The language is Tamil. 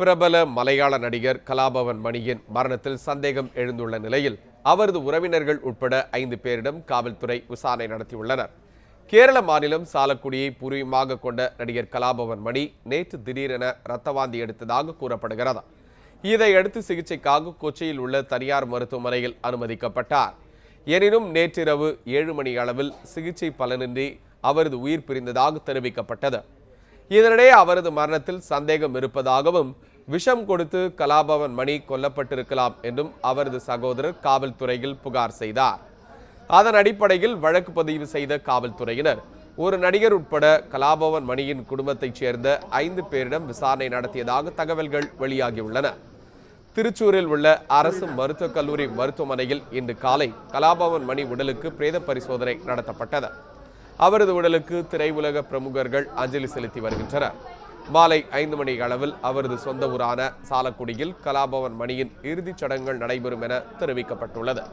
பிரபல மலையாள நடிகர் கலாபவன் மணியின் மரணத்தில் சந்தேகம் எழுந்துள்ள நிலையில் அவரது உறவினர்கள் உட்பட 5 பேரிடம் காவல்துறை விசாரணை நடத்தியுள்ளனர். கேரள மாநிலம் சாலக்குடியை பூர்வீகமாக கொண்ட நடிகர் கலாபவன் மணி நேற்று திடீரென இரத்தவாந்தி எடுத்ததாக கூறப்படுகிறது. இதையடுத்து சிகிச்சைக்காக கொச்சியில் உள்ள தனியார் மருத்துவமனையில் அனுமதிக்கப்பட்டார். எனினும் நேற்றிரவு 7 மணி அளவில் சிகிச்சை பலனின்றி அவரது உயிர் பிரிந்ததாக தெரிவிக்கப்பட்டது. இதனிடையே அவரது மரணத்தில் சந்தேகம் இருப்பதாகவும் விஷம் கொடுத்து கலாபவன் மணி கொல்லப்பட்டிருக்கலாம் என்றும் அவரது சகோதரர் காவல்துறையில் புகார் செய்தார். அதன் அடிப்படையில் வழக்கு பதிவு செய்த காவல்துறையினர் ஒரு நடிகர் உட்பட கலாபவன் மணியின் குடும்பத்தைச் சேர்ந்த 5 பேரிடம் விசாரணை நடத்தியதாக தகவல்கள் வெளியாகியுள்ளன. திருச்சூரில் உள்ள அரசு மருத்துவக் கல்லூரி மருத்துவமனையில் இன்று காலை கலாபவன் மணி உடலுக்கு பிரேத பரிசோதனை நடத்தப்பட்டது. அவரது உடலுக்கு திரையுலக பிரமுகர்கள் அஞ்சலி செலுத்தி வருகின்றனர். மாலை 5 மணி அளவில் அவரது சொந்த ஊரான சாலக்குடியில் கலாபவன் மணியின் இறுதிச் சடங்குகள் நடைபெறும் என தெரிவிக்கப்பட்டுள்ளது.